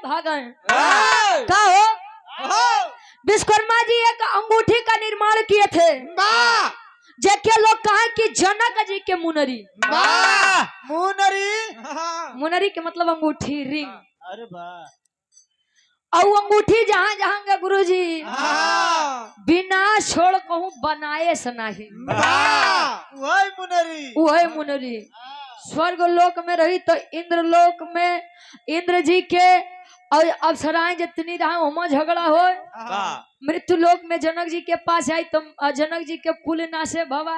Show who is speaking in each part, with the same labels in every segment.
Speaker 1: लोग भागे। क्या हो? विश्वकर्मा जी एक अंगूठी का निर्माण किए थे, जेके लोग कहा कि जनक जी के मुनरी। मुनरी के मतलब अंगूठी, रिंग।
Speaker 2: अरे वाह।
Speaker 1: और अंगूठी जहाँ जहाँ गए गुरुजी बिना छोड़ कहूँ बनाए सनाही। वही मुनरी स्वर्ग लोक में रही तो इंद्र लोक में इंद्र जी के और अप्सराएं जितनी रहा वहां झगड़ा हो। मृत्यु लोक में जनक जी के पास आई तो जनक जी के कुल नाशे भवा,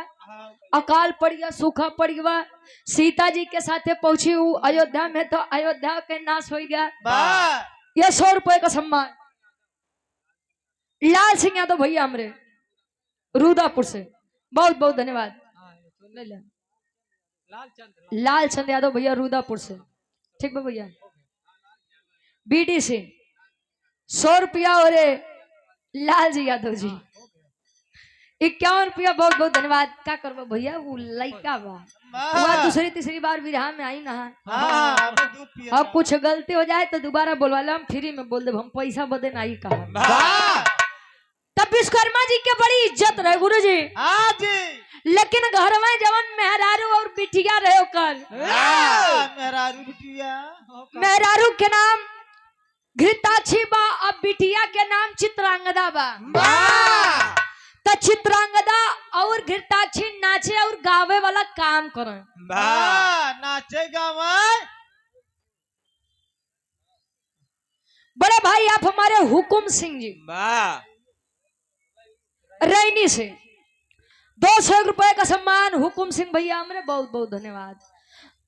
Speaker 1: अकाल पड़ गया, सूखा पड़ गया। सीता जी के साथे पहुंची हूँ अयोध्या में तो अयोध्या के नाश हो गया। यह 100 रुपए का सम्मान। लाल सिंह यादव भैया हमरे रुदापुर से बहुत बहुत धन्यवाद। लाल चंद यादव भैया रुदापुर से, ठीक है भैया। बीडी सिंह 100 रुपया और लाल जी यादव जी 51 रुपया, बहुत बहुत धन्यवाद। क्या करबो भैया वो लड़का बा दूसरी तीसरी बार विवाह में आई ना। अब कुछ गलती हो जाए तो दोबारा बोलवा लो, हम फ्री में बोल दे, हम पैसा बदे नहीं कहा। तब विश्वकर्मा जी के बड़ी इज्जत रहे गुरु जी। लेकिन घर में जवन मेहरारू और बिटिया रहे कल मेहरारू के नाम घृताक्षी बा, अब बिटिया के नाम चित्रांगदा बा। तो चित्रांगदा और घृताक्षी नाचे और गावे वाला काम करे।
Speaker 2: नाचे गावे।
Speaker 1: बड़े भाई आप हमारे हुकुम सिंह जी रैनी से 200 रुपए का सम्मान। हुकुम सिंह भैया हमरे बहुत बहुत धन्यवाद।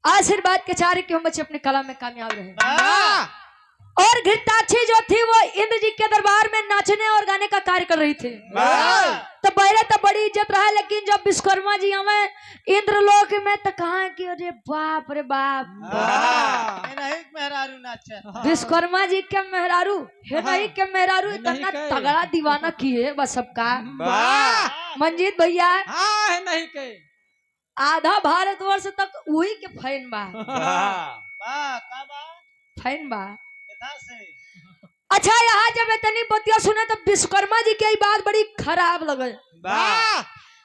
Speaker 1: आशीर्वाद के चारे कि हम बच्चे अपने कला में कामयाब रहे। और घृताक्षी जो थी वो इंद्र जी के दरबार में नाचने और गाने का कार्य कर रही थी। तो पहले तो बड़ी इज्जत रहा, लेकिन जब विश्वकर्मा जी हमें इंद्र लोक में तो कहा कि अरे बाप रे बाप,
Speaker 2: मेहरारू नाचा।
Speaker 1: विश्वकर्मा जी के मेहरारू है नहीं के मेहरारू इतना तगड़ा दीवाना किए बस सबका। मंजीत भैया
Speaker 2: नहीं के
Speaker 1: आधा भारतवर्ष तक वही के फैन बा। फैन बा। अच्छा यहाँ जब इतनी बतिया सुने तो विश्वकर्मा जी की बात बड़ी खराब लगे।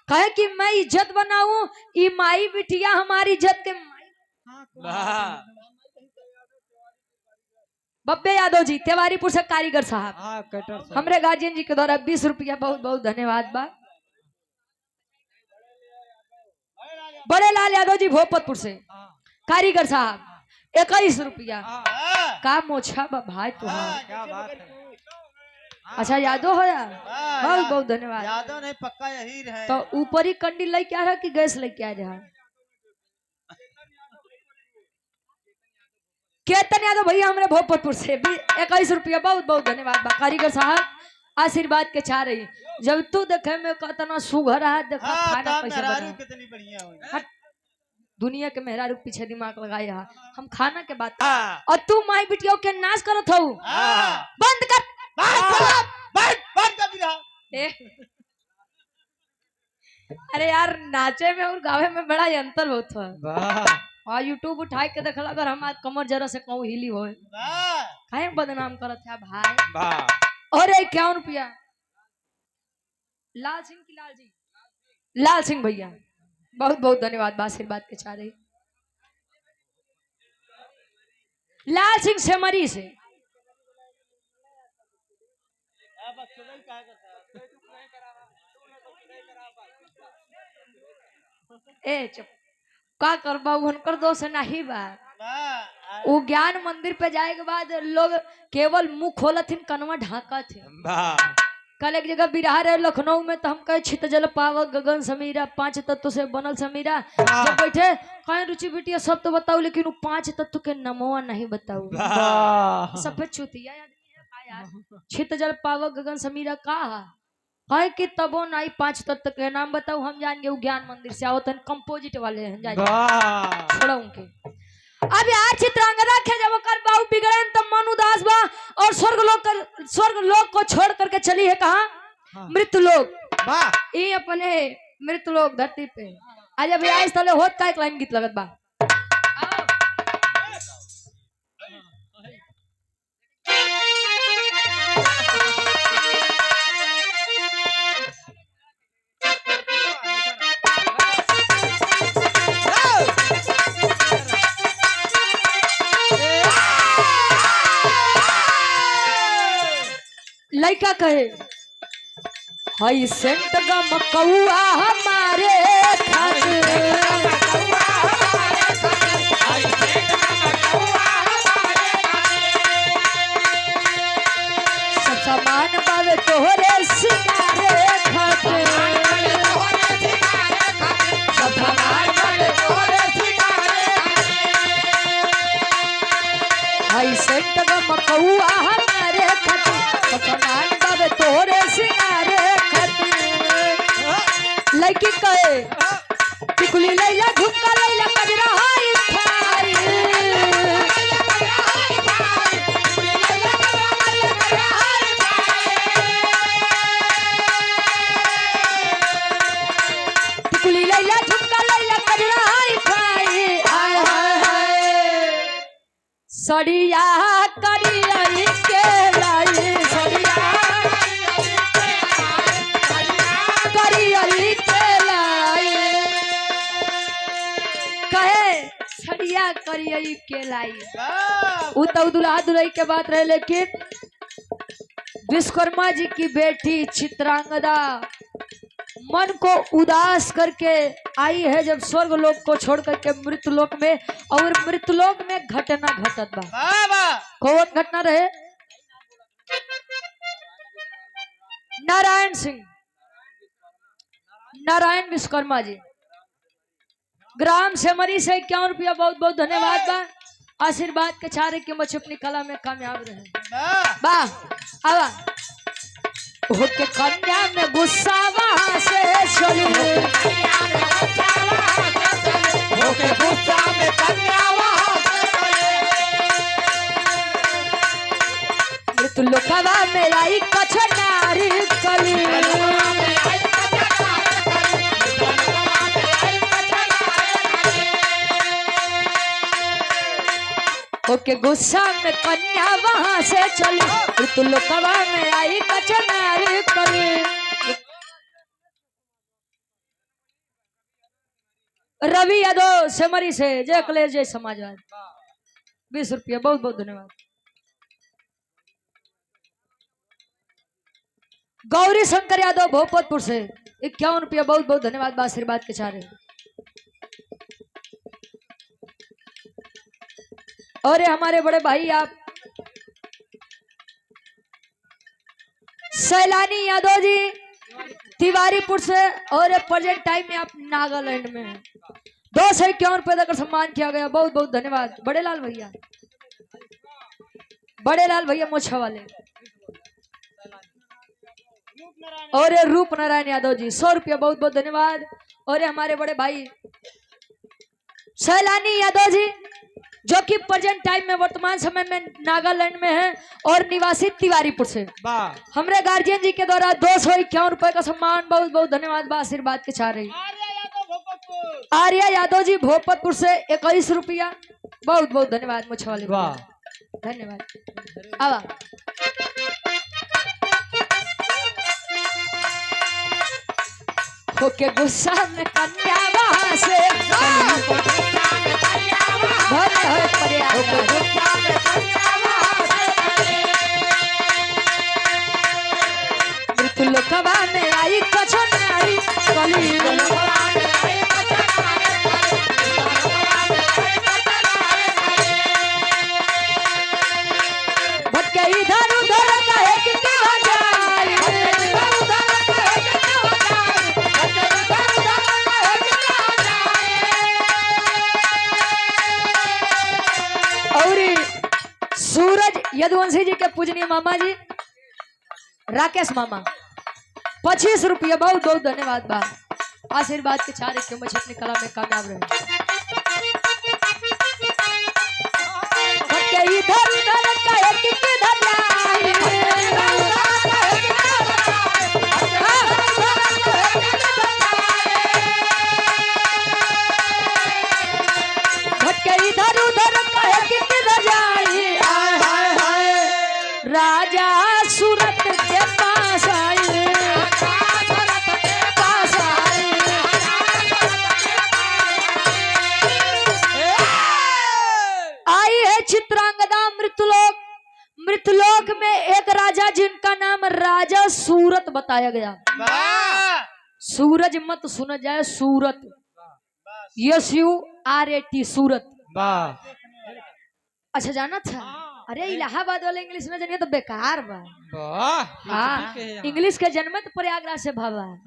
Speaker 1: कहे कि मैं इज्जत बनाऊं, ये माई बिटिया हमारी इज्जत के बब्बे यादव जी तिवारीपुर से कारीगर साहब हमरे गार्जियन जी के द्वारा 20 रुपया बहुत बहुत धन्यवाद बा। बड़े लाल यादव जी भोपतपुर से कारीगर साहब 21 रुपया। का मोछा बा भाई तुम्हारा, क्या बात है। अच्छा यादव हो यार, बहुत बहुत धन्यवाद।
Speaker 2: यादव नहीं पक्का यही रहे।
Speaker 1: तो ऊपर ही कंडी लेके आ रहा कि गैस लेके आ रहा? केतन यादव भैया हमारे भोपतपुर से 21 रुपया बहुत बहुत धन्यवाद बा। कारीगर साहब आशीर्वाद के चाह रही। जब तू देखे में कितना सुघर है, देखा खाना कैसे बना
Speaker 2: कितनी बढ़िया हुई।
Speaker 1: दुनिया के मेहरारू पीछे दिमाग लगाया। हम खाना के बात और तू माई बिटियों के नाच करत हूँ। बंद कर अरे यार नाचे में और गावे में बड़ा अंतर होत है। और यूट्यूब उठा के देखला अगर हमार कमर जरा से कहूँ हिली हो काहे बदनाम करत है भाई। और 51 रुपया लाल सिंह की लाल जी लाल सिंह भैया बहुत बहुत धन्यवाद। आशीर्वाद के चाह रही लाल सिंह सेमरी से ए चुप का करबा उनकर दोष नहीं बा। वो ज्ञान मंदिर पे जाए के बाद लोग केवल मुंह खोलथिन कनवा ढाका थे। कल एक जगह बिरहा रहे लखनऊ में तो हम कहे छित जल पावक गगन समीरा 5 तत्व से बनल समीरा। जब बैठे कहे रुचि बिटिया सब तो बताओ लेकिन वो 5 तत्व के नमवा नहीं बताओ। सफेद चुतिया यार छित जल पावक गगन समीरा का है कि तबो नहीं 5 तत्व के नाम बताओ। हम जाएंगे ज्ञान मंदिर से आओ कंपोजिट वाले हैं छोड़ा उनके। अब यार चित्रांगदा के जब कर बाऊ बिगड़े तो मन उदास बा और स्वर्ग लोक को छोड़ करके चली है कहा मृत्यु लोक। ये अपने मृत्यु लोक धरती पे आज अब यहाँ स्थले होत का एक लाइन गीत लगत बा। लड़का कहे हई सेंट गम कौआ हमारे सामान बावे तोहरे सिंगारे खातिर हई सेंट गम कौआ हमारे खातिर सामान बावे तोहरे सिंगारे खातिर लड़की कहे टिकुली लैला झुमका लैला कजरा हाई खाई टिकुली लैला झुमका लैला कजरा हाई खाई आय हाय हाय सड़िया करिया के लाई सड़िया करिया के लाई कहे सड़िया करिया के लाई उ तो दुल्हा दुल्हन के बात रहे लेकिन विश्वकर्मा जी की बेटी चित्रांगदा मन को उदास करके आई है जब स्वर्ग लोक को छोड़ करके मृतलोक में और मृतलोक में घटना घटत बा कौन घटना रहे नारायण विश्वकर्मा जी ग्राम सेमरी से 51 रुपया बहुत बहुत धन्यवाद बा आशीर्वाद के चारे के मछ अपनी कला में कामयाब रहे वाह आवा होके कन्या में गुस्सा वहां से चली होके गुस्सा में कन्या वहां से मृतलोकवा में आई कछनारी कली ओके गुस्सा में कन्या वहां से चली मृतलोकवा में आई कछनारी कली रवि यादव सेमरी से जय कलेश जय समाजवाद 20 रुपया बहुत बहुत धन्यवाद गौरी शंकर यादव भोपतपुर से 51 रुपया बहुत बहुत धन्यवाद आशीर्वाद के चारे और हमारे बड़े भाई आप सैलानी यादव जी तिवारीपुर से और प्रेजेंट टाइम में आप नागालैंड में हैं 251 रुपए देकर सम्मान किया गया बहुत बहुत धन्यवाद बड़े लाल भैया मोछा वाले और रूप नारायण यादव जी 100 रुपया बहुत बहुत धन्यवाद और हमारे बड़े भाई सैलानी यादव जी जो कि प्रेजेंट टाइम में वर्तमान समय में नागालैंड में है और निवासी तिवारीपुर से हमारे गार्जियन जी के द्वारा 251 रुपए का सम्मान बहुत बहुत धन्यवाद आशीर्वाद के चाह रही आर्या यादव जी भोपतपुर से 21 रुपया बहुत बहुत धन्यवाद मुझे वाले धन्यवाद आवा होके गुस्सा में कन्या वहां से मृतलोकवा में आई कछनारी कली भटके इधर उधर कहे कि कहाँ जाए सूरज यदुवंशी जी के पूजनीय मामा जी राकेश मामा 25 रुपया बहुत बहुत धन्यवाद बा आशीर्वाद के चारे के मुझे अपनी कला में कामयाब रहे इधर उधर कहे कि किधर जाए भटके इधर उधर कहे कि किधर जाए राजा सूरत के पास आई है चित्रांगदा मृतलोक में एक राजा जिनका नाम राजा सूरत बताया गया।
Speaker 2: वाह
Speaker 1: सूरज मत सुना जाए, सूरत, SURAT, सूरत।
Speaker 3: वाह
Speaker 1: अच्छा जाना था? अरे इलाहाबाद वाले इंग्लिश में जानिए तो बेकार बा।
Speaker 3: वाह
Speaker 1: हाँ, इंग्लिश के जन्म तो प्रयागराज से भावा है।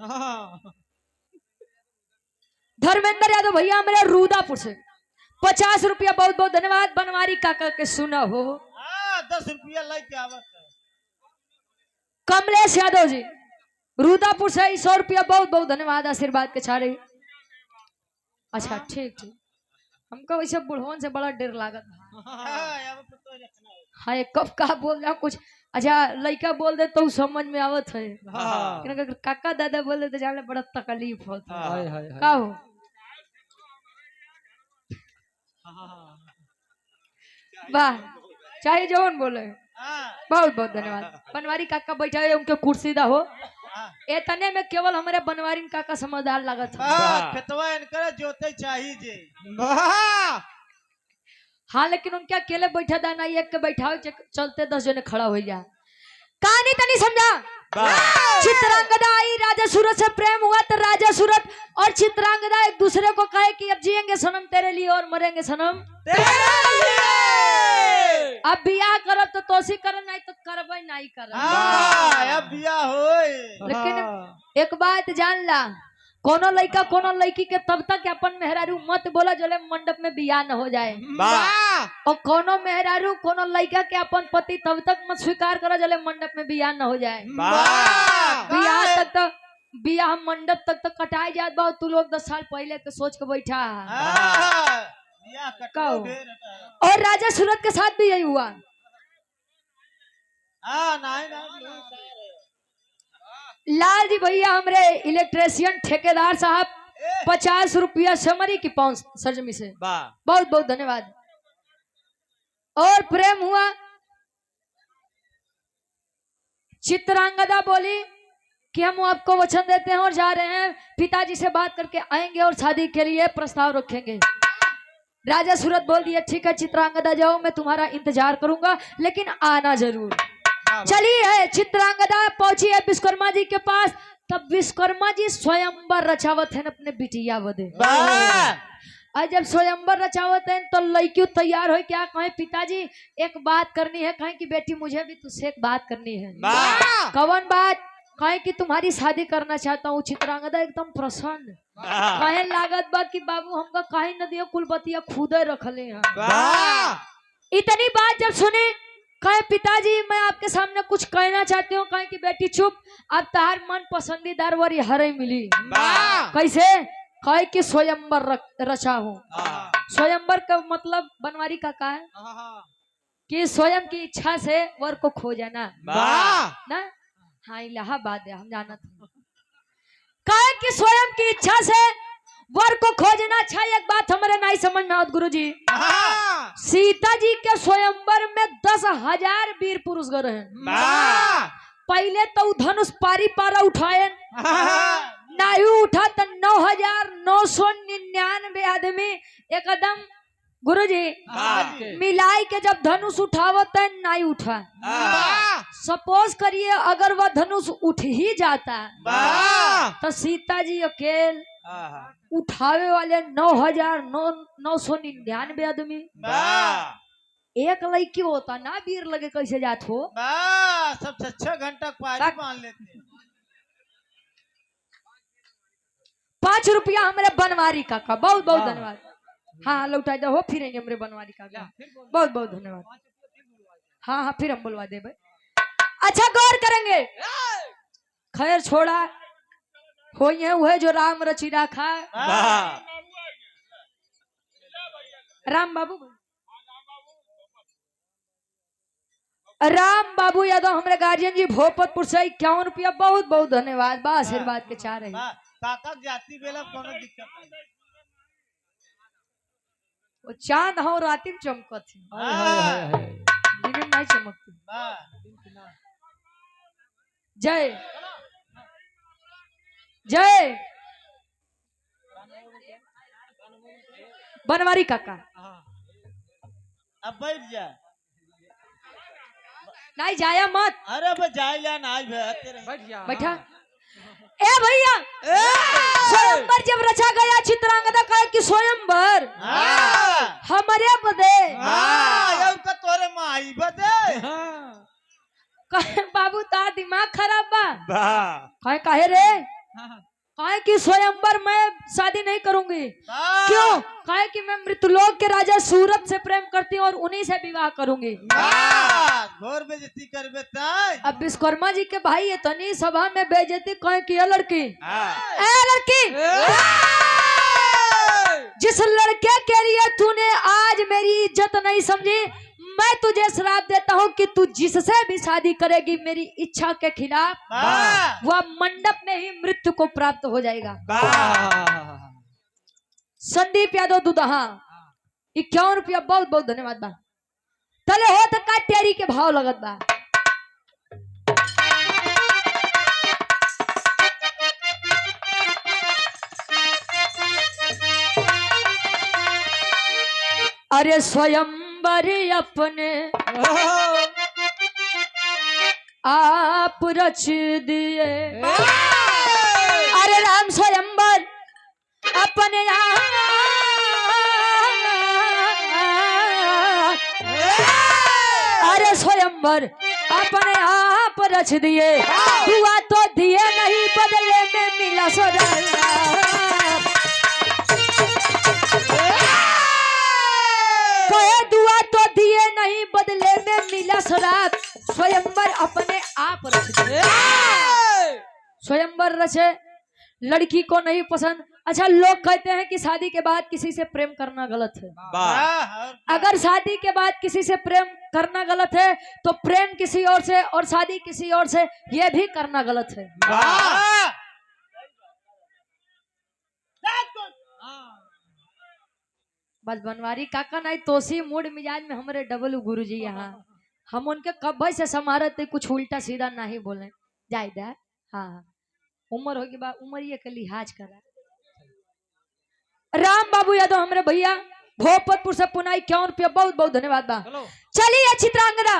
Speaker 1: धर्मेंद्र यादव भैया मेरे रूदापुर से 50 रुपया, बहुत बहुत धन्यवाद। बनवारी काका के सुना हो।
Speaker 2: 10 रुपया लेके आवत है।
Speaker 1: कमलेश यादव जी रूदापुर से 100 रुपया, बहुत बहुत धन्यवाद आशीर्वाद के छाड़े। अच्छा ठीक ठीक, हमको वैसे बुढ़वन से बड़ा डर लागत। हाँ कब का बोल रहा कुछ। अच्छा लड़का बोल दे तो समझ में आवत है, अगर काका दादा बोल दे तो जाने बड़ा तकलीफ होता है। का हो वाह, चाहे जौन बोले, बहुत बहुत धन्यवाद। बनवारी काका बैठा है, उनके कुर्सी दा हो। एतने में केवल हमारे बनवारी काका समझदार लागत है।
Speaker 2: खेतवा इनकर जोते चाहिए जे।
Speaker 1: हाँ लेकिन उनके अकेले बैठा था ना, एक के बैठाओ चलते 10 जने खड़ा हो जा। कहानी तनी समझा। चित्रांगदा आई, राजा सूरत से प्रेम हुआ तो राजा सूरत और चित्रांगदा एक दूसरे को कहे कि अब जिएंगे सनम तेरे लिए और मरेंगे सनम तेरे लिए। अब बियाह करब तो तोसी करब, नहीं तो करब नहीं करब।
Speaker 2: अब बियाह होए।
Speaker 1: लेकिन एक बात जान ला, कोनो लड़का कोनो लड़की के तब तक अपन मेहरारू मत बोला जोले मंडप में बियाह न हो जाए। और कोनो मेहरारू कोनो लड़का के अपन पति तब तक मत स्वीकार करो जोले मंडप में बियाह न हो जाए। बियाह तक तो, बियाह मंडप तक तो कटाई जात बा। तू लोग 10 साल पहले के सोच के बैठा। और राजा सूरत के साथ भी यही हुआ। लाल जी भैया हमरे इलेक्ट्रिशियन ठेकेदार साहब 50 रुपया समरी की पहुंच सरजमी से, बहुत बहुत धन्यवाद। और प्रेम हुआ, चित्रांगदा बोली कि हम आपको वचन देते हैं और जा रहे हैं, पिताजी से बात करके आएंगे और शादी के लिए प्रस्ताव रखेंगे। राजा सूरत बोल दिया ठीक है चित्रांगदा जाओ, मैं तुम्हारा इंतजार करूंगा लेकिन आना जरूर। चली है चित्रांगदा, पहुंची है विश्वकर्मा जी के पास। तब विश्वकर्मा जी स्वयंवर रचावत है अपने बिटिया बदे। और जब स्वयंवर रचावत है तो लड़की तैयार हो क्या कहे पिताजी एक बात करनी है। कहे कि बेटी मुझे भी तुझसे एक बात करनी है। कौन बात? कहे कि तुम्हारी शादी करना चाहता हूँ। चित्रांगदा एकदम प्रसन्न, कहे लागत बा कि बाबू हमका कहे न दियो, कुलपतिया खुद रखले हैं। इतनी बात जब सुने कहे पिताजी मैं आपके सामने कुछ कहना चाहती हूँ। कहे कि बेटी चुप, अब तार मन पसंदीदार वरी हरे मिली। कैसे? कहे कि स्वयंवर रचा हूँ। स्वयंवर का मतलब बनवारी का है कि स्वयं की इच्छा से वर को खो जाना ना। हाँ इलाहाबाद है, हम जाना था। कहे कि स्वयं की इच्छा से वर को खोजना। अच्छा एक बात हमारे नहीं समझ में आवत गुरुजी, सीता जी के स्वयंवर में 10,000 वीर पुरुष गए हैं। पहले तो धनुष पारी पारा उठाए, नहीं उठा तो 9,999 आदमी एकदम गुरुजी मिलाई के जब धनुष उठावत है नहीं उठा। सपोज करिए अगर वह धनुष उठ ही जाता तो सीता जी अकेले उठावे वाले 9,999 आदमी। एक लड़की होता ना वीर लगे कैसे जात हो।
Speaker 2: सबसे 6 घंटा पारी मान लेते।
Speaker 1: 5 रुपया हमारे बनवारी काका, बहुत बहुत धन्यवाद। हाँ लौटा दो हो फिर हमरे बनवारी काका, बहुत बहुत धन्यवाद। हाँ हाँ फिर हम बुलवा दे भाई। अच्छा गौर करेंगे, खैर छोड़ा हो वह जो राम रची राखा। राम बाबू, राम बाबू यादव हमारे गार्जियन जी भोपतपुर से 51 रुपया, बहुत बहुत धन्यवाद। बा आशीर्वाद के चाह रहे
Speaker 2: काका जाती बेला कोनो दिक्कत नहीं।
Speaker 1: वो चांद हो राती में चमकत है, दिन में नहीं चमकती। जय जय बनवारी काका।
Speaker 2: अब बैठ जा।
Speaker 1: नहीं जाया मत।
Speaker 2: अरे बे जाए या ना आई भे तेरे
Speaker 3: बैठ जा
Speaker 1: बैठा। ए भैया, स्वयंवर जब रचा गया चित्रांगदा का कि स्वयंवर
Speaker 2: हां
Speaker 1: हमारे बदे
Speaker 2: हां अब का तोरे माई बदे
Speaker 3: हाँ।
Speaker 1: कहे बाबू तार दिमाग खराब बा।
Speaker 2: वाह
Speaker 1: काहे रे?
Speaker 3: हाँ।
Speaker 1: काहे कि स्वयंवर मैं शादी नहीं करूंगी।
Speaker 2: वाह
Speaker 1: क्यों? काहे कि मैं मृतलोक के राजा सूरत से प्रेम करती हूँ और उन्हीं से विवाह करूंगी।
Speaker 2: वाह घोर बेइज्जती करबे ताई
Speaker 1: अब विश्वकर्मा जी के भाई ये तनी सभा में बेइज्जती कहे कि ये लड़की,
Speaker 2: हां
Speaker 1: ए लड़की, जिस लड़के के लिए तूने आज मेरी इज्जत नहीं समझी, मैं तुझे श्राप देता हूँ कि तू जिससे भी शादी करेगी मेरी इच्छा के खिलाफ
Speaker 2: वाह
Speaker 1: वह मंडप में ही मृत्यु को प्राप्त हो जाएगा।
Speaker 3: वाह।
Speaker 1: संदीप यादव दुदहा 51 रुपया बहुत बहुत धन्यवाद बा। तले हो तो का टेरी के भाव लगत बा। अरे स्वयंवर अपने आप रच दिए, अरे राम स्वयंवर अपने अरे स्वयंवर अपने आप रच दिए, दुआ तो दिए नहीं बदले में मिला सौदा। दुआ तो दिए नहीं बदले में मिला शराब, स्वयंवर अपने आप रच दिए। स्वयंवर रचे, लड़की को नहीं पसंद। अच्छा, लोग कहते हैं कि शादी के बाद किसी से प्रेम करना गलत है। अगर शादी के बाद किसी से प्रेम करना गलत है तो प्रेम किसी और से और शादी किसी और से यह भी करना गलत है। बस बनवारी काका नहीं तोसी मूड मिजाज में हमारे डबल गुरुजी यहाँ हम उनके कब से समारत कुछ उल्टा सीधा नहीं बोले जायदा। हाँ उम्र होगी बा उम्र ये के लिहाज करा। राम बाबू यादव हमारे भैया भोपतपुर से पुनाई 51 रुपया बहुत बहुत धन्यवाद बा। चलिए चित्रांगदा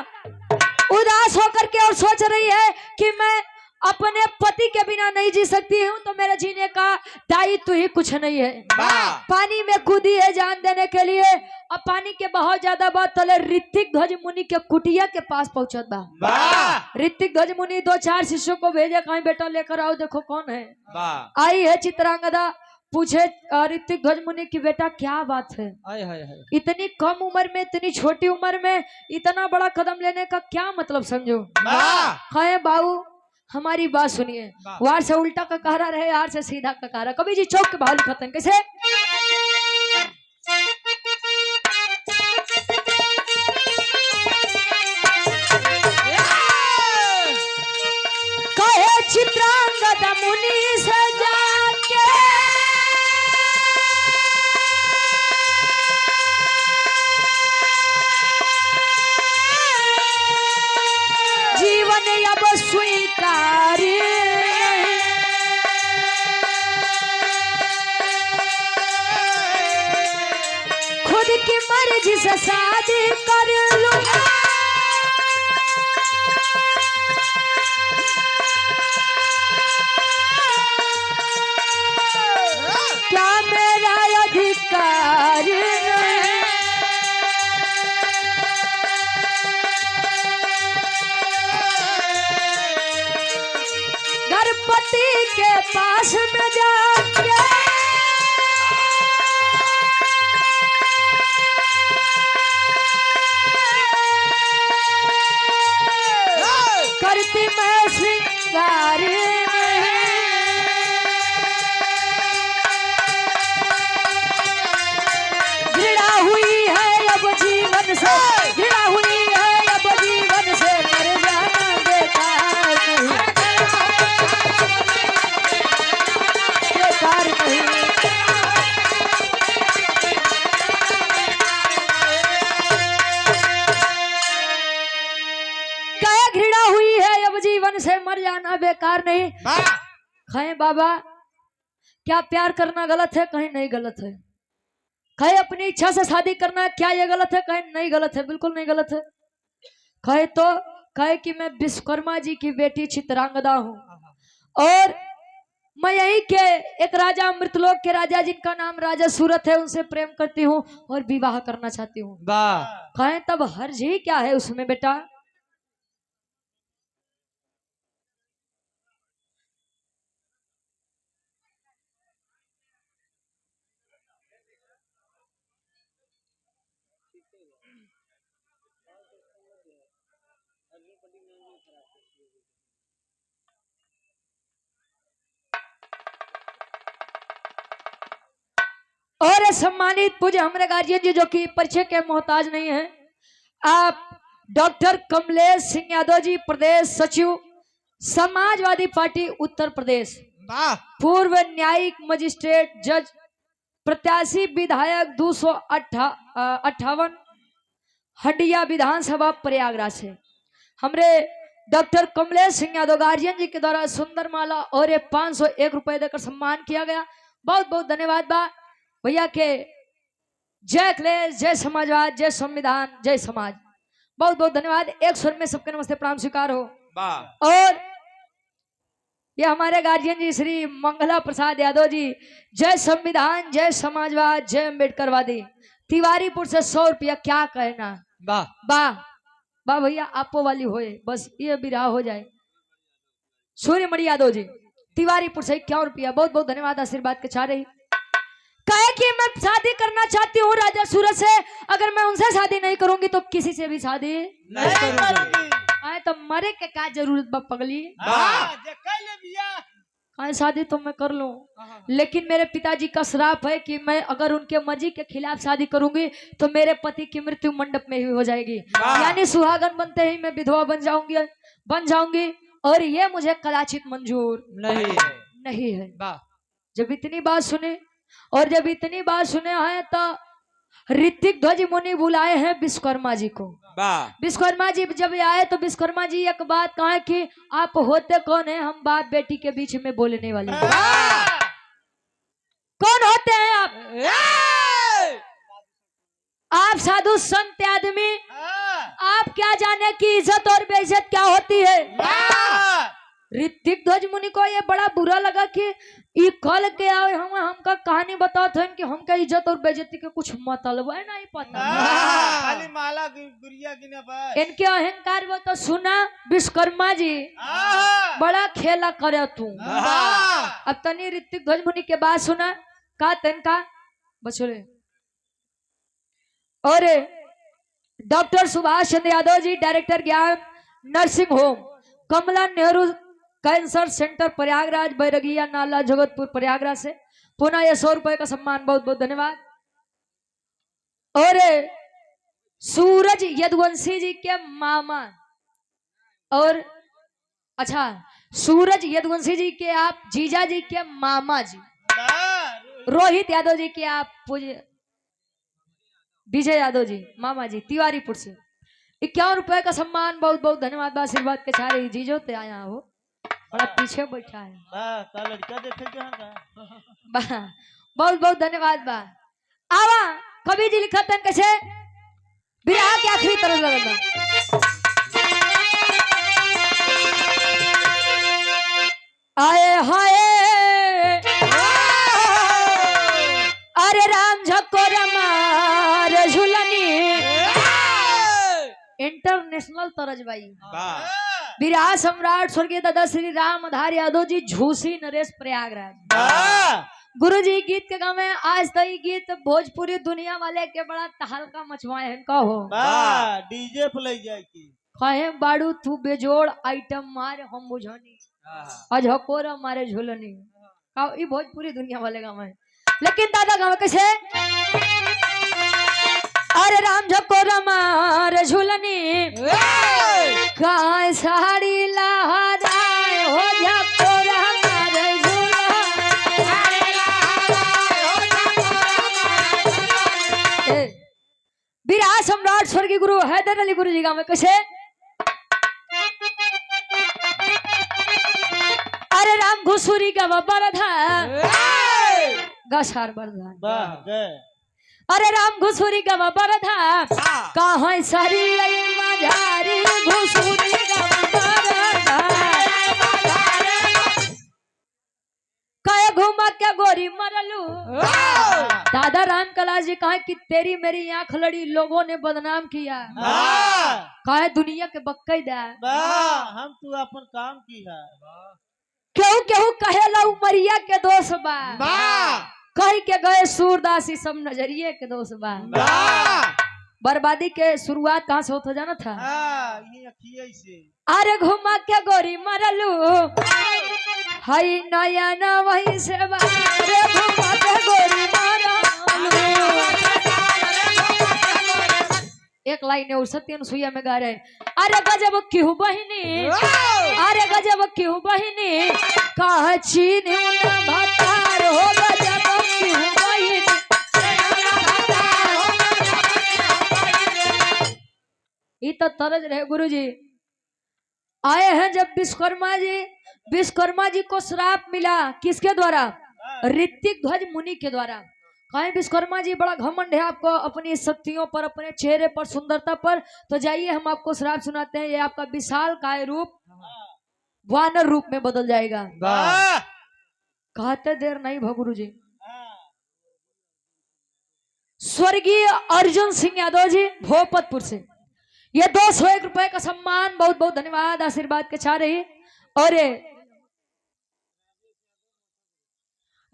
Speaker 1: उदास होकर के और सोच रही है कि मैं अपने पति के बिना नहीं जी सकती हूँ तो मेरे जीने का दायित्व ही कुछ नहीं है। पानी में कूदी है जान देने के लिए। अब पानी के बहुत ज्यादा बात तले ऋतिक ध्वज मुनि के कुटिया के पास पहुंचत बा। ऋतिक ध्वज मुनि 2-4 शिष्यों को भेजे कहीं बेटा लेकर आओ देखो कौन है। आई है चित्रांगदा पूछे ऋतिक ध्वज मुनि की बेटा क्या बात है, इतनी कम उम्र में इतनी छोटी उम्र में इतना बड़ा कदम लेने का क्या मतलब समझो। कहे बाबू हमारी बात सुनिए, वार से उल्टा का कहरा रहे यार से सीधा का कहरा। कभी जी चौक के भाव लिखते हैं कैसे कहे चित्रांगदा मुनि से जाके जीवन अब स्वीकार खुद की मर्जी से शादी कर लूं क्या मेरा अधिकार पति के पास में जाके करती मैं श्रृंगार घृणा हुई है अब जीवन से, घृणा हुई है अब जीवन से मर जाना बेकार नहीं। क्या घृणा हुई है अब जीवन से मर जाना बेकार नहीं। कहें बाबा क्या प्यार करना गलत है, कहीं नहीं गलत है। कहे अपनी इच्छा से शादी करना क्या ये गलत है, कहीं नहीं गलत है, बिल्कुल नहीं गलत है। कहे तो कहे कि मैं विश्वकर्मा जी की बेटी चित्रांगदा हूँ और मैं यही के एक राजा मृतलोक के राजा जिनका नाम राजा सूरत है उनसे प्रेम करती हूँ और विवाह करना चाहती हूँ।
Speaker 3: वाह
Speaker 1: कहे तब हर्ज ही क्या है उसमें बेटा? और सम्मानित पूज्य हमारे गार्जियन जी जो कि परिचय के मोहताज नहीं है, आप डॉक्टर कमलेश सिंह यादव जी, प्रदेश सचिव समाजवादी पार्टी उत्तर प्रदेश,
Speaker 3: वाह
Speaker 1: पूर्व न्यायिक मजिस्ट्रेट जज, प्रत्याशी विधायक 258 हडिया विधानसभा प्रयागराज से हमरे डॉक्टर कमलेश सिंह यादव गार्जियन जी के द्वारा सुंदर माला और ये 501 रुपए देकर सम्मान किया गया। बहुत बहुत धन्यवाद बा भैया के। जय अखिलेश, जय समाजवाद, जय संविधान, जय समाज। बहुत बहुत धन्यवाद। एक स्वर में सबके नमस्ते प्रणाम स्वीकार हो।
Speaker 3: वाह
Speaker 1: और ये हमारे गार्जियन जी श्री मंगला प्रसाद यादव जी, जय संविधान, जय समाजवाद, जय अम्बेडकरवादी, तिवारीपुर से 100 रुपया। क्या कहना?
Speaker 3: वाह
Speaker 1: वाह वाह भैया, आपो वाली होए बस ये विराह हो जाए। सूर्यमणि यादव जी तिवारीपुर से 51 रुपया। बहुत बहुत धन्यवाद आशीर्वाद के चाह रही। कहे कि मैं शादी करना चाहती हूँ राजा सूरज से, अगर मैं उनसे शादी नहीं करूंगी तो किसी से भी शादी
Speaker 3: नहीं करूंगी।
Speaker 1: आए तो मरे के क्या जरूरत बा पगली?
Speaker 3: वाह
Speaker 1: कहे शादी तो मैं कर लूं, लेकिन मेरे पिताजी का श्राप है कि मैं अगर उनके मर्जी के खिलाफ शादी करूंगी तो मेरे पति की मृत्यु मंडप में ही हो जाएगी, यानी सुहागन बनते ही मैं विधवा बन जाऊंगी और ये मुझे कदाचित मंजूर नहीं है।
Speaker 3: वाह
Speaker 1: जब इतनी बात सुने और जब इतनी बात सुने हैं तो ऋतिक ध्वज मुनि बुलाए हैं विश्वकर्मा जी को।
Speaker 3: वाह
Speaker 1: विश्वकर्मा जी जब आए तो विश्वकर्मा जी एक बात कहा कि आप होते कौन है? हम बाप बेटी के बीच में बोलने वाले। कौन होते हैं आप? आप साधु संत आदमी, आप क्या जाने कि इज्जत और बेइज्जत क्या होती है? ऋतिक ध्वज मुनि को ये बड़ा बुरा लगा कि ये कल के आए हमका कहानी बताते हैं कि हमका इज्जत और बेइज्जती के कुछ मतलब है नहीं पता।
Speaker 2: खाली माला गुड़िया गिने बस।
Speaker 1: इनके अहंकार वो तो सुना विश्वकर्मा जी बड़ा खेला करे तू। अब तनी ऋतिक ध्वज मुनि के बात सुना का तनका बचोले। और डॉक्टर सुभाष चंद्र यादव जी, डायरेक्टर ज्ञान नर्सिंग होम, कमला नेहरू कैंसर सेंटर प्रयागराज, बैरगिया नाला जगतपुर प्रयागराज से पुनः ये 100 रुपए का सम्मान। बहुत बहुत धन्यवाद। और सूरज यदुवंशी जी के मामा और अच्छा सूरज यदुवंशी जी के आप जीजा जी के मामा जी, रोहित यादव जी के आप पूज्य विजय यादव जी मामा जी, तिवारीपुर से 51 रुपए का सम्मान। बहुत बहुत धन्यवाद। आशीर्वाद के सारे जीजो ते आया हो, बड़ा पीछे बैठा है।
Speaker 2: लड़का देखे
Speaker 1: बहुत बहुत धन्यवाद बा। आवा कवि जी लिखा था कैसे विराह के आखिरी तरह लगता। आए हाय अरे राम झकोर मार झुलनी, इंटरनेशनल तरज भाई। विराह सम्राट स्वर्गीय दादा श्री राम आधार यादव जी, झूसी नरेश प्रयागराज। गुरु जी गीत के गाँव में आज तो ये गीत भोजपुरी दुनिया वाले के बड़ा तहलका मचवाए हैं। कहो
Speaker 2: डीजे पे ले जाए की
Speaker 1: कहे बाड़ू तू बेजोड़ आइटम मारे हम बुझनी, आज हकोरा मारे झुलनी। कहो ये भोजपुरी दुनिया वाले गाँव में, लेकिन दादा गाँव कैसे अरे राम झकोरा मार झुलनी, काय साड़ी लहराए हो झकोरा मार झुलनी। विराह सम्राट स्वर्गीय गुरु हैदर अली गुरु जी गाँव में कैसे अरे राम घुसुरी गवा बरधा गसार बरधा। अरे राम घुसुरी गवा बरधा कहाँ सारी मझारी घुसुरी राम कैलाश जी कहा कि तेरी मेरी आंख लड़ी, लोगों ने बदनाम किया, कहा दुनिया के बक्कैदा
Speaker 2: हम तू अपन काम की है।
Speaker 1: केहू केहू कहेला उमरिया के दोष बा, कही के गए सूरदासी सब नजरिए के दोष बा। बर्बादी के शुरुआत कहाँ से होता जाना था?
Speaker 2: ये अखिए से।
Speaker 1: अरे घुमा के गोरी मरलू हई नया न वही से बा, अरे घुमा के गोरी मरलू। एक लाइन है सत्य अनुसुईया में गा रहे, अरे गजब क्यों बहिनी, अरे गजब क्यों बहिनी, कहा चीन भतार हो, गजब क्यों बहिनी। ये तो तरज रहे गुरुजी। आए हैं जब विश्वकर्मा जी को श्राप मिला, किसके द्वारा? ऋतिक ध्वज मुनि के द्वारा। कहे विश्वकर्मा जी बड़ा घमंड है आपको अपनी शक्तियों पर, अपने चेहरे पर, सुंदरता पर, तो जाइए हम आपको श्राप सुनाते हैं, ये आपका विशाल काय रूप वानर रूप में बदल जाएगा। कहते देर नहीं भगुरु जी। स्वर्गीय अर्जुन सिंह यादव जी भोपतपुर से ये 201 रुपए का सम्मान, बहुत बहुत धन्यवाद, आशीर्वाद के चाह रही। और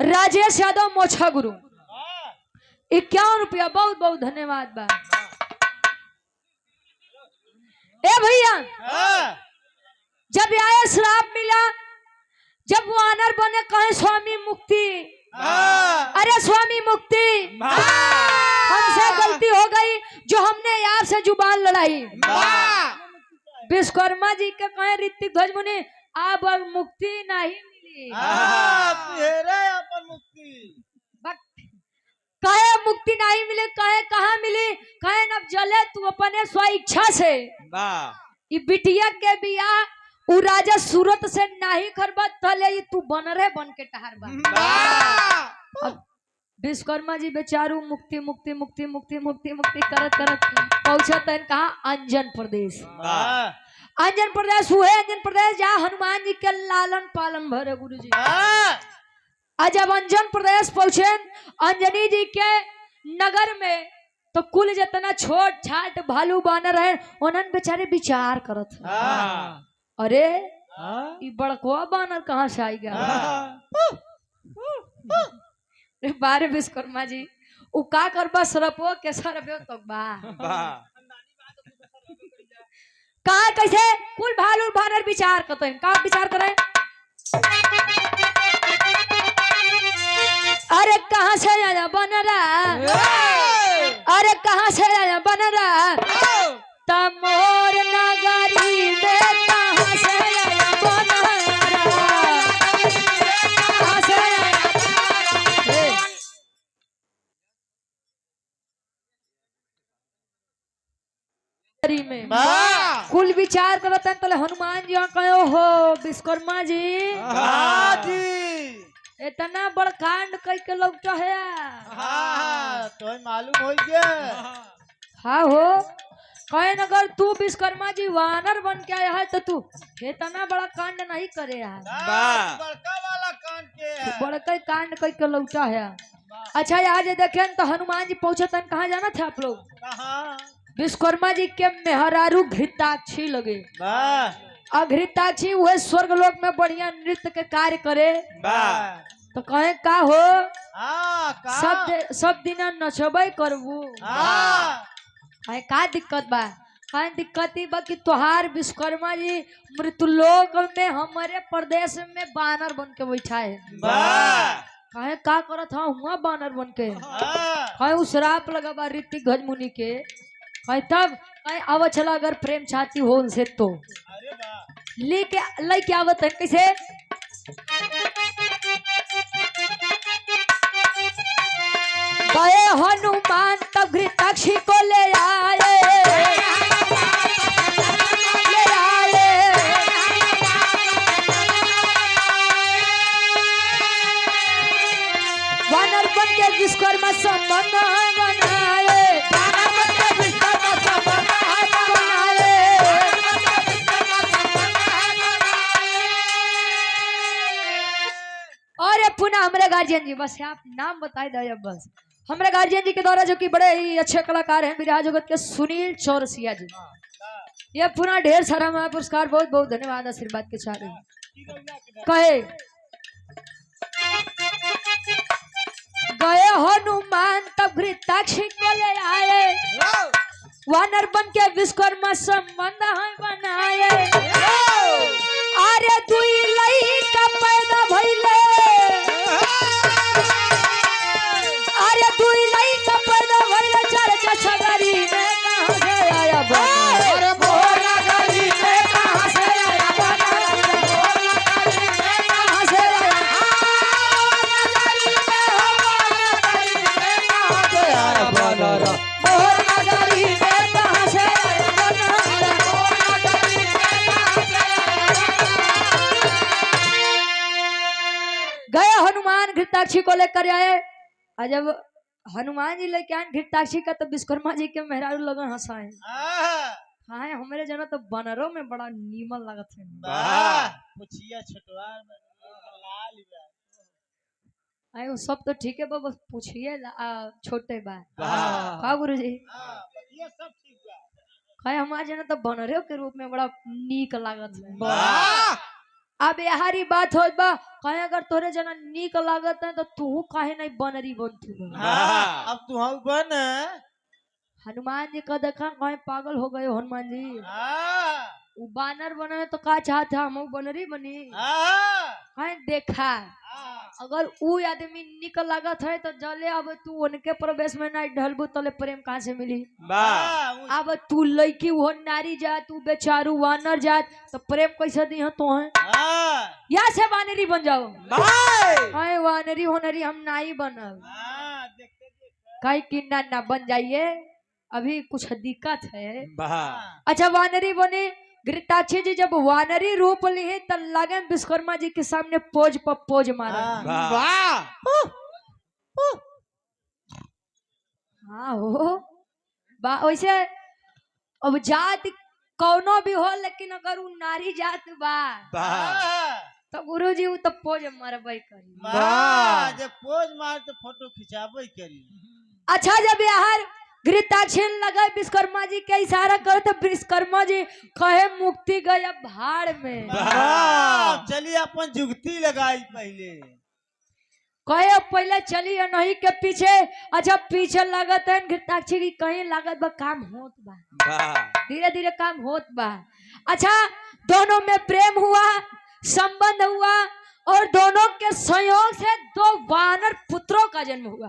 Speaker 1: राजेश यादव मोछा गुरु 51 रुपया, बहुत बहुत धन्यवाद बा। ए भैया जब आए श्राप मिला, जब वानर बने कहे स्वामी मुक्ति, अरे स्वामी मुक्ति, हमसे गलती हो गई जो हमने आपसे जुबान लड़ाई। विश्वकर्मा जी के कहे ऋतिक ध्वज मुनि अब मुक्ति नहीं मिली,
Speaker 2: अपन मुक्ति
Speaker 1: कहे मुक्ति नहीं मिले, कहे कहाँ मिली, कहे न जले तू अपने स्व इच्छा से ई बिटिया के बिया उ राजा सूरत से नहीं करबा, तले तू बनरे बन के टहर बा। विश्वकर्मा जी बेचारू मुक्ति मुक्ति मुक्ति मुक्ति मुक्ति मुक्ति करत करत पहुंचत है कहा अंजन प्रदेश। अंजन प्रदेश हुए अंजन प्रदेश जहाँ हनुमान जी के लालन पालन भरे गुरु जी। आज जब अंजन प्रदेश पहुंचे अंजनी जी के नगर में, तो कुल जितना छोट छाट भालू बानर है उन्होंने बेचारे विचार करत है, अरे ये बड़कुआ बानर कहाँ से आएगा। बारे विश्वकर्मा जी उ का करबा सरपो के सरबो तो बा कहा कैसे कुल भालू बानर विचार करते हैं, का विचार करें, अरे कहाँ से आया बनरा, अरे कहाँ से आया बनरा, तमोर नगरी में कहाँ से आया बनरा, कहाँ से में कुल विचार करते हैं, तले हनुमान जी कहो हो विश्वकर्मा जी इतना बड़ कांड कई के लोग तो है
Speaker 2: तो मालूम हो गया।
Speaker 1: हाँ हो कहे अगर तू विश्वकर्मा जी वानर बन के आया है तो तू इतना बड़ा कांड नहीं करे है,
Speaker 2: बड़का वाला कांड के
Speaker 1: बड़का कांड कई के लौटा है। अच्छा आज देखें तो हनुमान जी पहुंचे तन कहाँ जाना था आप लोग? विश्वकर्मा जी के मेहरारू घृताक्षी लगे। घृताक्षी वह स्वर्ग लोक में बढ़िया नृत्य के कार्य करे, तो कहे का हो सब दिन नचबे करबू, का दिक्कत बा? कहे दिक्कत ही बा कि तोहार विश्वकर्मा जी मृत्युलोक में हमारे प्रदेश में बानर बन के बैठा है। कहे का करत था हुआ बानर बन के, कहे उस श्राप लगा बा ऋतिक ध्वज मुनि के, कहे तब कहे आव चला अगर प्रेम चाहती हो उनसे तो लेके आवत है कैसे, गए हनुमान तब घृताक्षी को ले आए, वानर बन के विश्वकर्मा संबंध बनाए, और पुनः हमारे गार्जियन जी बस आप नाम बताए दो बस हमारे गार्जियन जी के द्वारा जो कि बड़े ही अच्छे कलाकार हैं बिरहा जगत के सुनील चौरसिया जी, ये पुनः ढेर सारा हमारा पुरस्कार, बहुत बहुत धन्यवाद आशीर्वाद के साथ कहे गए हनुमान तब घृताक्षी को ले आए, वानर बन के विश्वकर्मा संबंध है बनाए। अरे दुई लइका पैदा भइले, अरे दुई लइका पैदा भइले, चर्चा छगरी में कहां से आया बना, अरे मोरा गली में कहां से आया बना, मोरा गली में कहां से आया, गली में हो मोरा गली में कहां से आया बना, मोरा गली में कहां से आया बना, मोरा गली में कहां से आया। गए हनुमान घृताक्षी को लेकर आए, और जब हनुमान जी लेके आए घृताक्षी का, तो विश्वकर्मा जी के मेहरारू लगन हंसाए, हाँ हमारे जना तो बनरों में बड़ा नीमन लगत है।
Speaker 2: पुछिया छटवार लाल
Speaker 1: आए वो सब तो ठीक है बस पूछिए छोटे बा
Speaker 3: वाह।
Speaker 1: का गुरु जी,
Speaker 2: ये सब ठीक बा।
Speaker 1: कहे हमारे जना तो बनरे के रूप में बड़ा नीक लागत है।
Speaker 3: वाह।
Speaker 1: अब यारी बात हो बा, कहे अगर तोरे जना नीक लागत है तो तू काहे नहीं बनरी बनतू।
Speaker 2: हाँ, अब तू हम बन।
Speaker 1: हनुमान जी का देखा कहे पागल हो गए हनुमान जी,
Speaker 2: हाँ,
Speaker 1: वो बानर बने तो का चाहते हम बनरी बनी।
Speaker 2: हाँ,
Speaker 1: कहे देखा
Speaker 2: हाँ,
Speaker 1: अगर ऊ आदमी निक लागत है तो जले अब तू उनके प्रवेश में नहीं ढलबू तले प्रेम कहाँ से मिली।
Speaker 2: हाँ,
Speaker 1: अब तू लड़की वो नारी जात, तू बेचारू वानर जात, तो प्रेम कैसे दी है तो है
Speaker 2: हाँ,
Speaker 1: या से वानरी बन जाओ। कहे वानरी होनरी हम नहीं बनब,
Speaker 2: हाँ, देखते
Speaker 1: कहीं कि ना बन जाइए, अभी कुछ दिक्कत है।
Speaker 2: हाँ,
Speaker 1: अच्छा वानरी बने घृताक्षी जी, जब वानरी रूप लिए तब लगे विश्वकर्मा जी के सामने पोज पर पोज मारा। हाँ हो वैसे अब जात कौनो भी हो, लेकिन अगर वो नारी जात बा
Speaker 2: हाँ,
Speaker 1: तो गुरु जी वो तो पोज मारबे करी।
Speaker 2: वाह, जब पोज मार तो फोटो खिंचाबे करी।
Speaker 1: अच्छा जब यार घृताक्षी लगा विश्वकर्मा जी के इशारा करे तो विश्वकर्मा जी कहे मुक्ति गया भाड़ में।
Speaker 2: वाह, चलिए अपन जुगती लगाई पहले।
Speaker 1: कहे पहले चलिए नहीं के पीछे। अच्छा पीछे लागत है घृताक्षी की, कहीं लागत बा काम होत बा, धीरे धीरे काम होत बा। अच्छा दोनों में प्रेम हुआ, संबंध हुआ, और दोनों के संयोग से दो वानर पुत्रों का जन्म हुआ।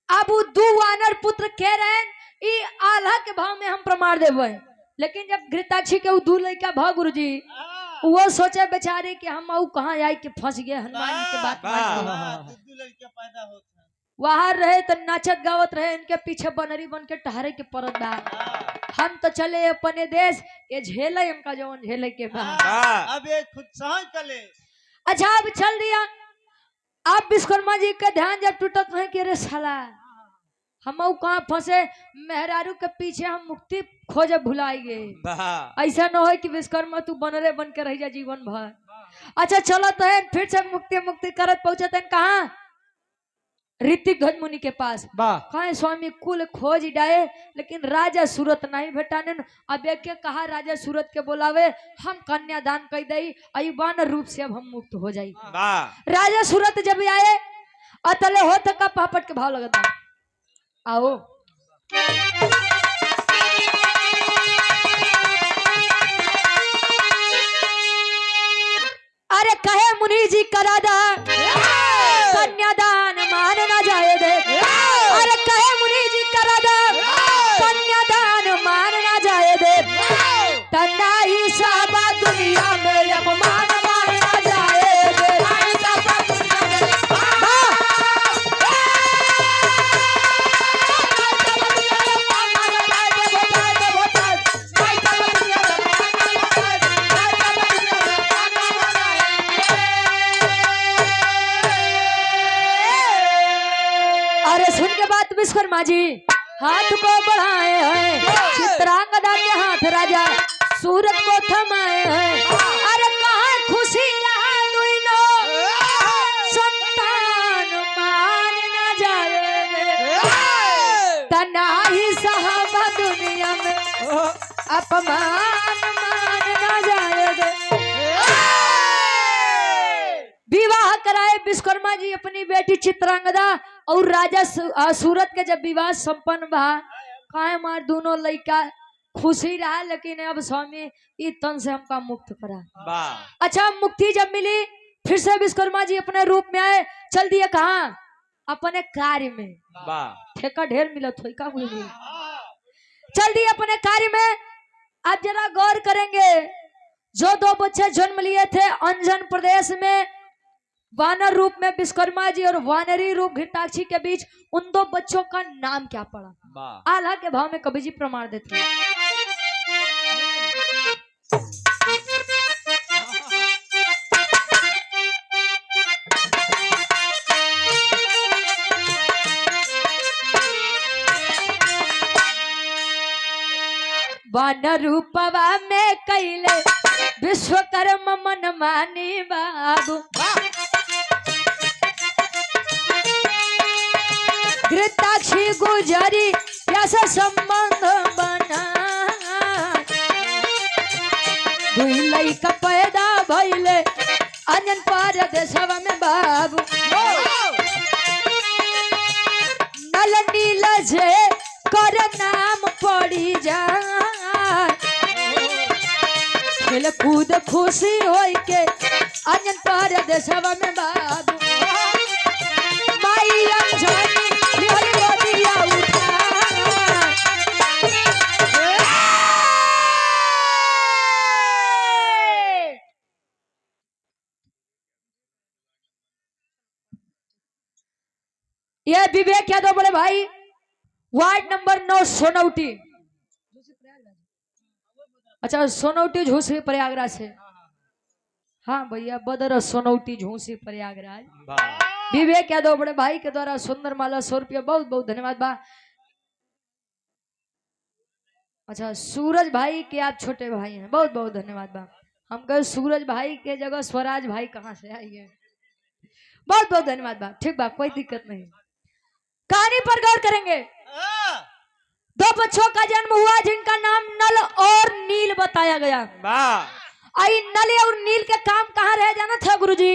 Speaker 1: अब वो दो वानर पुत्र कह रहे हैं आल्हा के भाव में हम प्रमाण देवे, लेकिन जब घृताक्षी के दू लड़का भाव गुरु जी वो सोचे बेचारे कि हम आऊ कहाँ आई के फंस गए हनुमान जी के बात मान के।
Speaker 2: दू लड़का पैदा होता है।
Speaker 1: वहां रहे तो नाचत गावत रहे, इनके पीछे बनरी बन के टहरे के परत बा। हम तो चले अपने देश, ये झेले इनका जो झेले के बा।
Speaker 2: अब ये खुद सहज चले।
Speaker 1: अच्छा अब चल दिया। आप विश्वकर्मा जी का ध्यान जब टूटत है कि अरे साला हम कहाँ फंसे, मेहरारू के पीछे हम मुक्ति खोजे भुलाई गए। ऐसा न हो कि विश्वकर्मा तू बनरे बन के रह जा जीवन भर। अच्छा चलत है फिर से मुक्ति मुक्ति करत पहुंचते हैं कहाँ, ऋतिक ध्वज मुनि के पास। कहे स्वामी कुल खोज डाए, लेकिन राजा सूरत नहीं भेटाने। अब एक कहा राजा सूरत के बोलावे, हम कन्यादान कर दई, अयुबान रूप से अब हम मुक्त हो जाई। राजा सूरत जब आए अतले हो तक का पापट के भाव लगता आओ। अरे कहे मुनि जी करा दा कन्यादान मान ना जाए दे। अरे कहे मुनि जी करा दा कन्यादान मान ना जाए दे। तना ही साबा दुनिया में अपमान मान ना जाए दे। विश्वकर्मा जी हाथ को बढ़ाए हैं, चित्रांगदा के हाथ राजा सूरत को थमाए हैं। अरे कहाँ खुशी यहाँ दुइनो संतान माँ अपमान मान ना जाएगा। विवाह कराए विश्वकर्मा जी अपनी बेटी चित्रांगदा और राजा सूरत के जब विवाह संपन्न भा काहे मार दोनों लड़का खुशी रहा, लेकिन अब स्वामी ई तन से हमका मुक्त करा। अच्छा मुक्ति जब मिली फिर से विश्वकर्मा जी अपने रूप में आए, चल दिए कहा अपने कार्य में। ठेका ढेर मिला थोड़ी का बोली, चल दिए अपने कार्य में। आप जरा गौर करेंगे, जो दो बच्चे जन्म लिए थे अंजन प्रदेश में वानर रूप में विश्वकर्मा जी और वानरी रूप घृताक्षी के बीच, उन दो बच्चों का नाम क्या पड़ा? आला के भाव में कवि जी प्रमाण देते हैं। वानर रूपवा में कैले विश्वकर्म मन मानी बाबू, घृताक्षी गुजरी ऐसा संबंध बना, दुई लइका पैदा भइले अंजन पर देशवा में बाबू, नल नील जे कर नाम पड़ी जा, खेल कूद खुशी होई के अंजन पर देशवा में बाबू, माई अंजनी लिहरी गोदिया उठा, ये विवेक यादव बोले भाई वार्ड नंबर 9 सोनौटी। अच्छा सोनौटी झूसी प्रयागराज से, हाँ भैया बदर सोनौटी झूसी प्रयागराज। विवेक यादव बड़े भाई के द्वारा सुंदर माला 100 रुपया, बहुत बहुत धन्यवाद बा। अच्छा सूरज भाई के आप छोटे भाई हैं, बहुत बहुत धन्यवाद बा। हम कहे सूरज भाई के जगह स्वराज भाई कहाँ से आई है, बहुत बहुत धन्यवाद बा। ठीक बा, कोई दिक्कत नहीं। कहानी पर गौर करेंगे। दो बच्चों का जन्म हुआ जिनका नाम नल और नील बताया गया। आई नल और नील के काम कहाँ रह जाना था गुरुजी?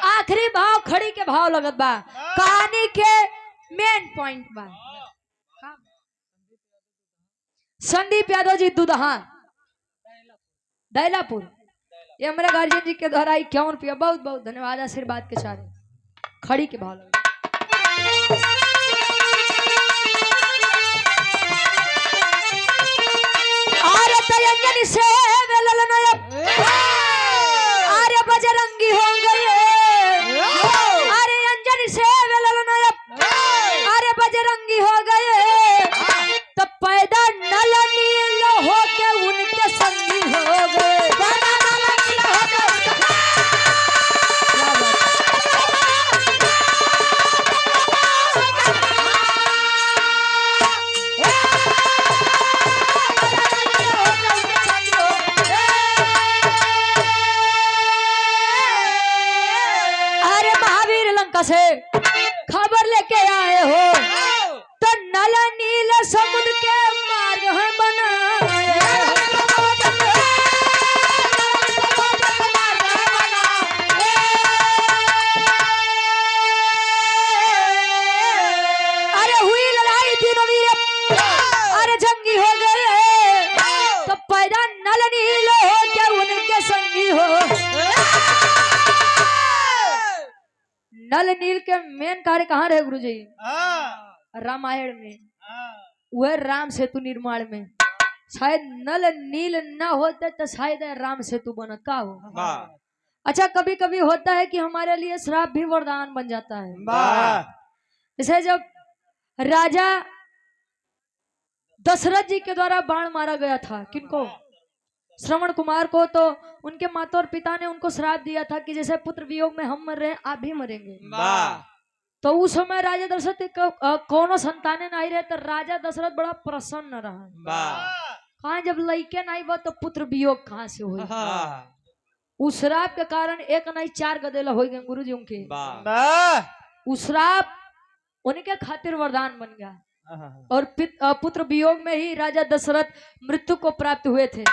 Speaker 1: आखिरी भाव खड़ी के भाव लगत बा, कहानी के मेन पॉइंट बा। संदीप यादव जी दुदहा दैलापुर, ये हमारे गार्जियन जी के द्वारा 51 रुपया, बहुत बहुत धन्यवाद आशीर्वाद के साथ। खड़ी के भाव लगत से अरे बजरंगी हो गए, अरे अंजनी से अरे बजरंगी हो गए, तो पैदा नल नील हो के उनके संगी हो गए। से खबर लेके आए हो तो नल नील समुद्र के मार्ग है बनाए। अरे हुई लड़ाई तीनों वीर अरे जंगी हो गए, तो पैदा नल नील हो के उनके संगी हो। नल नील के मेन कार्य कहाँ रहे गुरुजी? रामायण में, वह राम सेतु निर्माण में। शायद नल नील न होते तो शायद राम सेतु बनत का हो। अच्छा कभी कभी होता है कि हमारे लिए श्राप भी वरदान बन जाता है। जैसे जब राजा दशरथ जी के द्वारा बाण मारा गया था, किनको? श्रवण कुमार को। तो उनके माता और पिता ने उनको श्राप दिया था कि जैसे पुत्र वियोग में हम मर रहे हैं आप भी मरेंगे। तो उस समय राजा दशरथ कोनो संताने नहीं रहे, तो राजा दशरथ बड़ा प्रसन्न रहा। कहा जब लड़के नहीं बा तो पुत्र वियोग कहाँ से हुई? उस श्राप के कारण एक नहीं 4 गदेला हो गए गुरु जी उनके। उस श्राप उनके खातिर वरदान बन गया। और पुत्र वियोग में ही राजा दशरथ मृत्यु को प्राप्त हुए थे।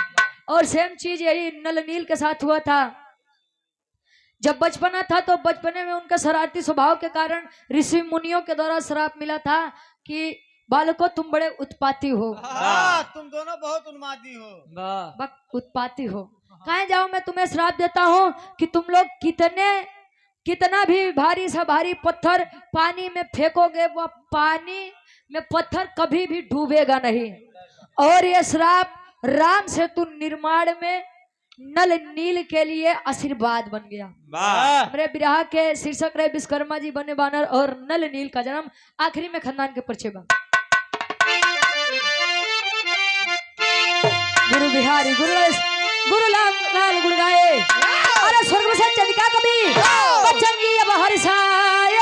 Speaker 1: और सेम चीज यही नल नील के साथ हुआ था। जब बचपना था तो बचपने में उनका शरारती स्वभाव के कारण ऋषि मुनियों के द्वारा श्राप मिला था कि बालको तुम बड़े उत्पाती हो।
Speaker 2: तुम दोनों बहुत उन्मादी हो।
Speaker 1: उत्पाती हो, कहाँ जाओ, मैं तुम्हें श्राप देता हूँ कि तुम लोग कितना भी भारी सा भारी पत्थर पानी में फेंकोगे, वह पानी में पत्थर कभी भी डूबेगा नहीं। और ये श्राप राम सेतु निर्माण में नल नील के लिए आशीर्वाद बन गया। हमारे विराह के शीर्षक रहे विश्वकर्मा जी बने बानर और नल नील का जन्म। आखिरी में खानदान के परिचय बा। गुरु बिहारी गुरु लाल गुण गाए, अरे स्वर्ग में से चंदिका कभी बच्चन जी अब हरिसाए।